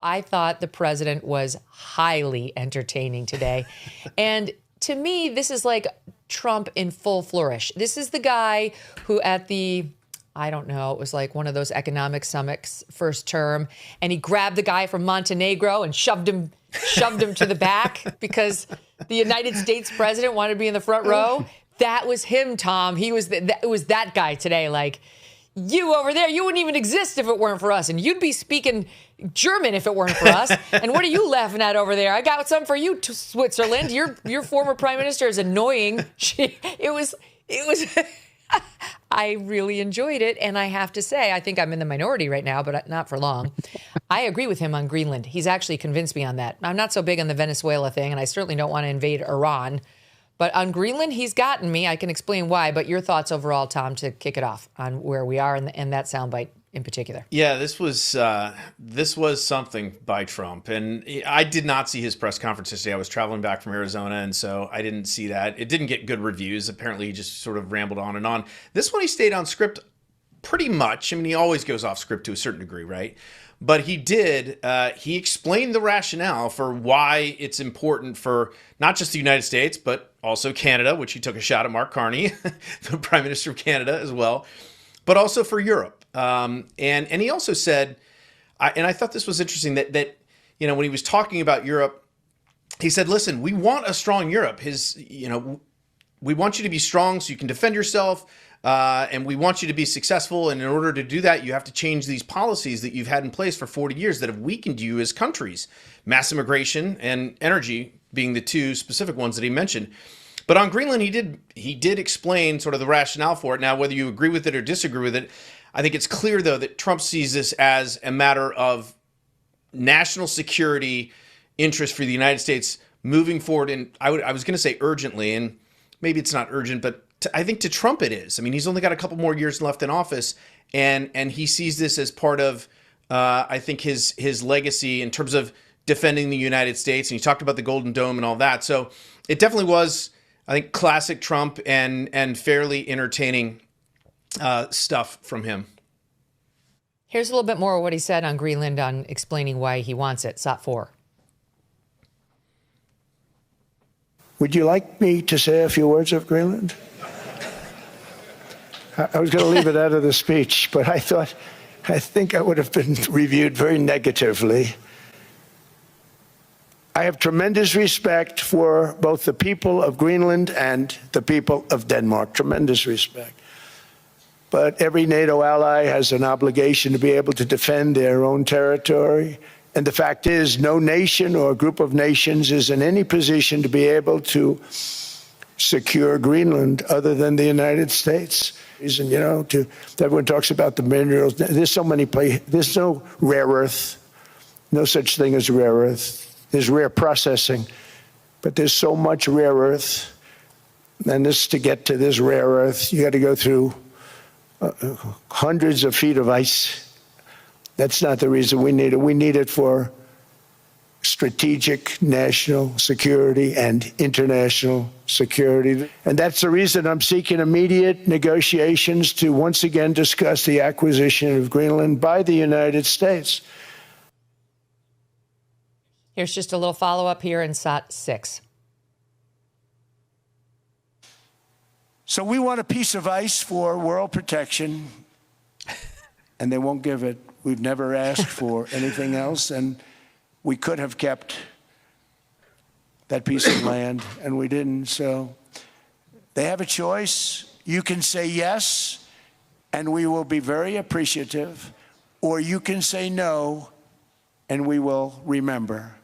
I thought the president was highly entertaining today. And to me, this is like Trump in full flourish. This is the guy who at I don't know, it was like one of those economic summits first term, and he grabbed the guy from Montenegro and shoved him to the back because the United States president wanted to be in the front row. That was him, Tom. It was that guy today. Like, you over there, you wouldn't even exist if it weren't for us. And you'd be speaking German if it weren't for us. And what are you laughing at over there? I got something for you, Switzerland. Your former prime minister is annoying. It was I really enjoyed it. And I have to say, I think I'm in the minority right now, but not for long. I agree with him on Greenland. He's actually convinced me on that. I'm not so big on the Venezuela thing, and I certainly don't want to invade Iran. But on Greenland, he's gotten me. I can explain why. But your thoughts overall, Tom, to kick it off on where we are and that soundbite in particular. Yeah, this was something by Trump. And I did not see his press conference today. I was traveling back from Arizona, and so I didn't see that. It didn't get good reviews. Apparently, he just sort of rambled on and on. This one, he stayed on script pretty much. I mean, he always goes off script to a certain degree, right? But he did. He explained the rationale for why it's important for not just the United States, but also Canada, which he took a shot at Mark Carney, the Prime Minister of Canada as well, but also for Europe. And he also said, and I thought this was interesting, that when he was talking about Europe, he said, listen, we want a strong Europe. We want you to be strong so you can defend yourself. And we want you to be successful. And in order to do that, you have to change these policies that you've had in place for 40 years that have weakened you as countries. Mass immigration and energy being the two specific ones that he mentioned. But on Greenland, he did explain sort of the rationale for it. Now, whether you agree with it or disagree with it, I think it's clear, though, that Trump sees this as a matter of national security interest for the United States moving forward. And I was going to say urgently, and maybe it's not urgent, but I think to Trump it is. I mean, he's only got a couple more years left in office, and he sees this as part of, I think, his legacy in terms of defending the United States. And he talked about the Golden Dome and all that. So it definitely was, I think, classic Trump and fairly entertaining stuff from him. Here's a little bit more of what he said on Greenland on explaining why he wants it. SOT 4. Would you like me to say a few words of Greenland? I was going to leave it out of the speech, but I think I would have been reviewed very negatively. I have tremendous respect for both the people of Greenland and the people of Denmark, tremendous respect. But every NATO ally has an obligation to be able to defend their own territory. And the fact is, no nation or group of nations is in any position to be able to secure Greenland other than the United States. And, everyone talks about the minerals. There's so many places. There's no rare earth, no such thing as rare earth. There's rare processing, but there's so much rare earth. And to get to this rare earth, you got to go through hundreds of feet of ice. That's not the reason we need it. We need it for strategic national security and international security. And that's the reason I'm seeking immediate negotiations to once again discuss the acquisition of Greenland by the United States. Here's just a little follow-up here in SOT 6. So we want a piece of ice for world protection, and they won't give it. We've never asked for anything else, and we could have kept that piece of land, and we didn't. So they have a choice. You can say yes, and we will be very appreciative, or you can say no, and we will remember.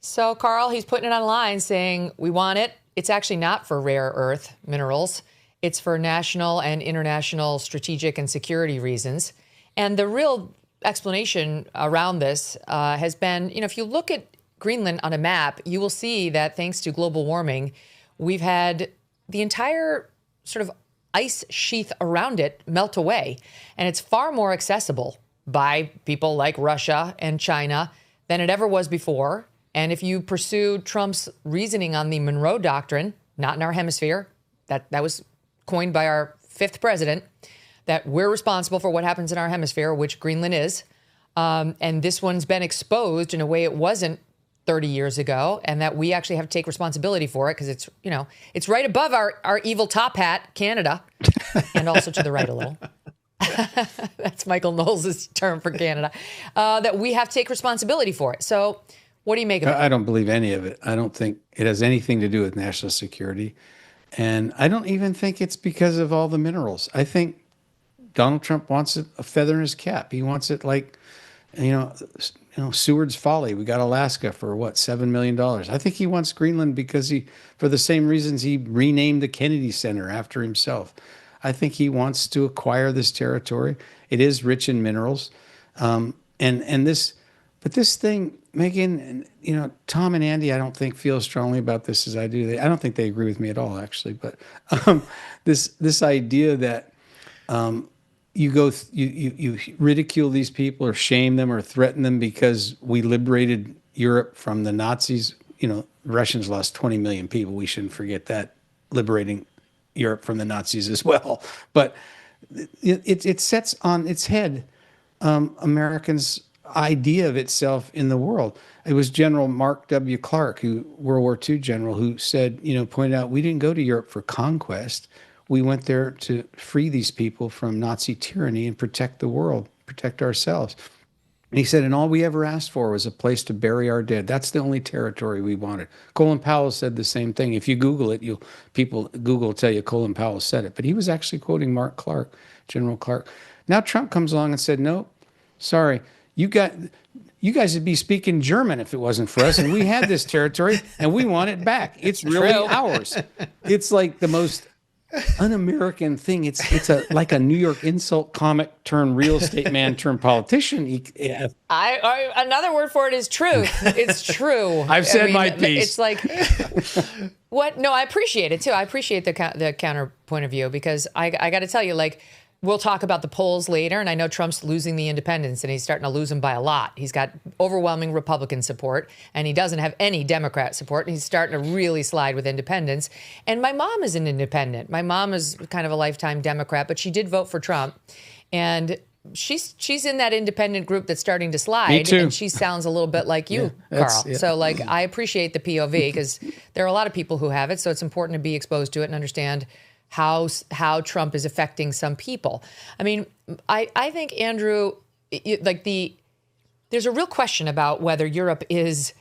So, Carl, he's putting it online saying, we want it. It's actually not for rare earth minerals. It's for national and international strategic and security reasons. And the real explanation around this has been, if you look at Greenland on a map, you will see that thanks to global warming, we've had the entire sort of ice sheath around it melt away. And it's far more accessible by people like Russia and China than it ever was before. And if you pursue Trump's reasoning on the Monroe Doctrine, not in our hemisphere, that was coined by our fifth president, that we're responsible for what happens in our hemisphere, which Greenland is. And this one's been exposed in a way it wasn't 30 years ago, and that we actually have to take responsibility for it because it's, it's right above our evil top hat, Canada, and also to the right a little. That's Michael Knowles' term for Canada, that we have to take responsibility for it. So what do you make of it? I don't believe any of it. I don't think it has anything to do with national security. And I don't even think it's because of all the minerals. I think Donald Trump wants a feather in his cap. He wants it like, Seward's Folly. We got Alaska for what, $7 million. I think he wants Greenland because for the same reasons he renamed the Kennedy Center after himself. I think he wants to acquire this territory. It is rich in minerals. But this thing, Megyn, Tom and Andy, I don't think feel strongly about this as I do. I don't think they agree with me at all, actually. But this idea that you ridicule these people or shame them or threaten them because we liberated Europe from the Nazis. Russians lost 20 million people. We shouldn't forget that, liberating Europe from the Nazis as well. But it sets on its head Americans' idea of itself in the world. It was General Mark W. Clark, World War II general, who said, pointed out, we didn't go to Europe for conquest. We went there to free these people from Nazi tyranny and protect the world, protect ourselves. And he said, and all we ever asked for was a place to bury our dead. That's the only territory we wanted. Colin Powell said the same thing. If you Google it, Google will tell you Colin Powell said it. But he was actually quoting Mark Clark, General Clark. Now Trump comes along and said, no, sorry, you guys would be speaking German if it wasn't for us. And we had this territory and we want it back. It's really ours. It's like the most un-American thing. It's like a New York insult comic turned real estate man turned politician. Another word for it is truth. It's true. I've said my piece. It's like what? No, I appreciate it too. I appreciate the counterpoint of view because I got to tell you, we'll talk about the polls later, and I know Trump's losing the independents, and he's starting to lose them by a lot. He's got overwhelming Republican support, and he doesn't have any Democrat support, and he's starting to really slide with independents. And my mom is an independent. My mom is kind of a lifetime Democrat, but she did vote for Trump. And she's in that independent group that's starting to slide. Me too. And she sounds a little bit like you, Carl. Yeah. So, I appreciate the POV because there are a lot of people who have it, so it's important to be exposed to it and understand how Trump is affecting some people. I mean, I think, Andrew, there's a real question about whether Europe is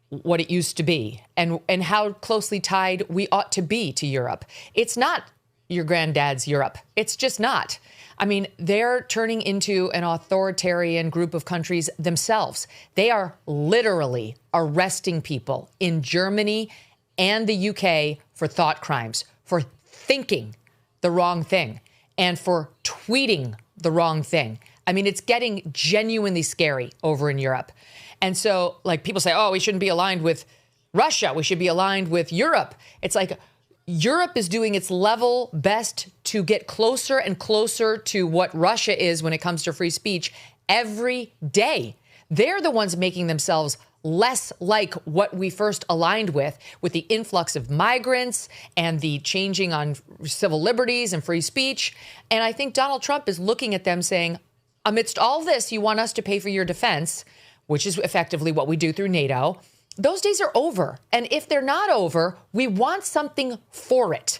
what it used to be and how closely tied we ought to be to Europe. It's not your granddad's Europe. It's just not. I mean, they're turning into an authoritarian group of countries themselves. They are literally arresting people in Germany and the UK for thought crimes, for thinking the wrong thing and for tweeting the wrong thing. I mean, it's getting genuinely scary over in Europe. And so people say, oh, we shouldn't be aligned with Russia. We should be aligned with Europe. It's like Europe is doing its level best to get closer and closer to what Russia is when it comes to free speech every day. They're the ones making themselves less like what we first aligned with the influx of migrants and the changing on civil liberties and free speech. And I think Donald Trump is looking at them saying, amidst all this, you want us to pay for your defense, which is effectively what we do through NATO. Those days are over. And if they're not over, we want something for it.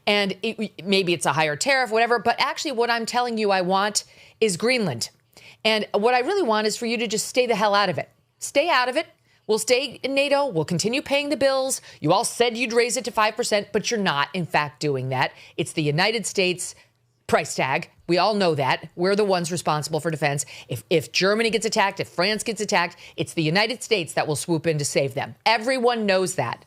And maybe it's a higher tariff, whatever. But actually, what I'm telling you I want is Greenland. And what I really want is for you to just stay the hell out of it. Stay out of it. We'll stay in NATO. We'll continue paying the bills. You all said you'd raise it to 5%, but you're not, in fact, doing that. It's the United States price tag. We all know that. We're the ones responsible for defense. If Germany gets attacked, if France gets attacked, it's the United States that will swoop in to save them. Everyone knows that.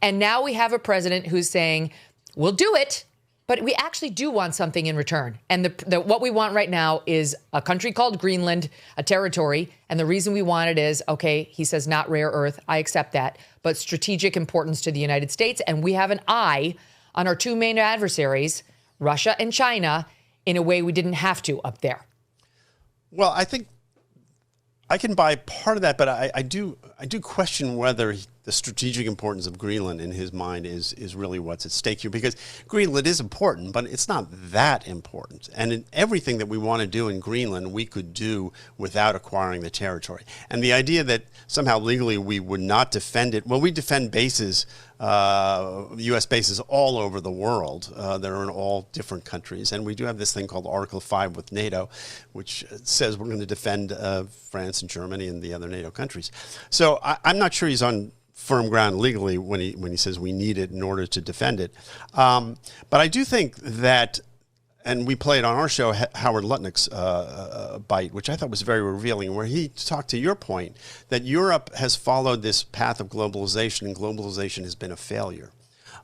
And now we have a president who's saying, we'll do it, but we actually do want something in return. And what we want right now is a country called Greenland, a territory. And the reason we want it is, okay, he says not rare earth. I accept that. But strategic importance to the United States. And we have an eye on our two main adversaries, Russia and China, in a way we didn't have to up there. Well, I think I can buy part of that, but I do question whether the strategic importance of Greenland in his mind is really what's at stake here, because Greenland is important, but it's not that important. And in everything that we want to do in Greenland, we could do without acquiring the territory. And the idea that somehow legally we would not defend it, well, we defend bases, U.S. bases all over the world. They're in all different countries. And we do have this thing called Article 5 with NATO, which says we're going to defend France and Germany and the other NATO countries. So I'm not sure he's on firm ground legally when he says we need it in order to defend it. But I do think that, and we played on our show Howard Lutnick's bite, which I thought was very revealing, where he talked to your point that Europe has followed this path of globalization, and globalization has been a failure.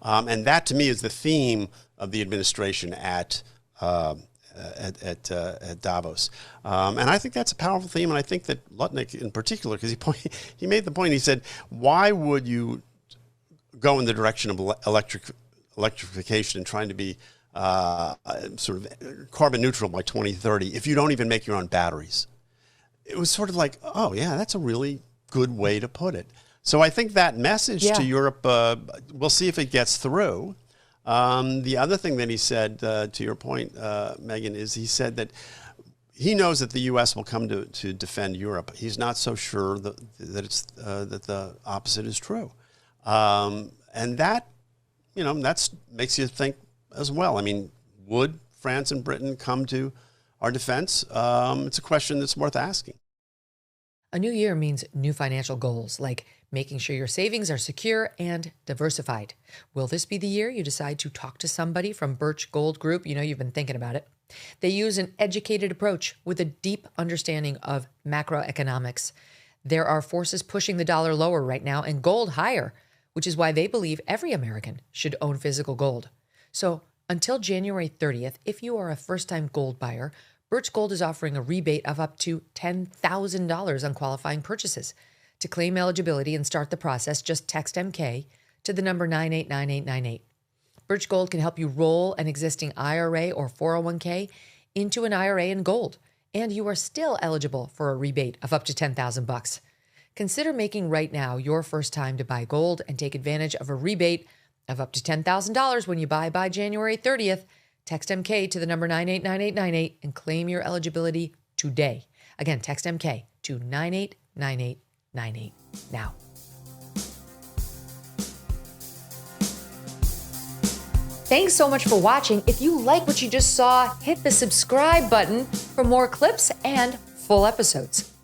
And that, to me, is the theme of the administration at Davos. And I think that's a powerful theme, and I think that Lutnick in particular, because he made the point, he said, why would you go in the direction of electrification and trying to be sort of carbon neutral by 2030 if you don't even make your own batteries? It was sort of like, oh yeah, that's a really good way to put it. So I think that message to Europe, we'll see if it gets through. The other thing that he said, to your point, Megyn, is he said that he knows that the U.S. will come to defend Europe. He's not so sure that the opposite is true, and that makes you think as well. I mean, would France and Britain come to our defense? It's a question that's worth asking. A new year means new financial goals, like making sure your savings are secure and diversified. Will this be the year you decide to talk to somebody from Birch Gold Group? You know, you've been thinking about it. They use an educated approach with a deep understanding of macroeconomics. There are forces pushing the dollar lower right now and gold higher, which is why they believe every American should own physical gold. So until January 30th, if you are a first-time gold buyer, Birch Gold is offering a rebate of up to $10,000 on qualifying purchases. To claim eligibility and start the process, just text MK to the number 989898. Birch Gold can help you roll an existing IRA or 401k into an IRA in gold, and you are still eligible for a rebate of up to $10,000. Consider making right now your first time to buy gold and take advantage of a rebate of up to $10,000 when you buy by January 30th. Text MK to the number 989898 and claim your eligibility today. Again, text MK to 989898 now. Thanks so much for watching. If you like what you just saw, hit the subscribe button for more clips and full episodes.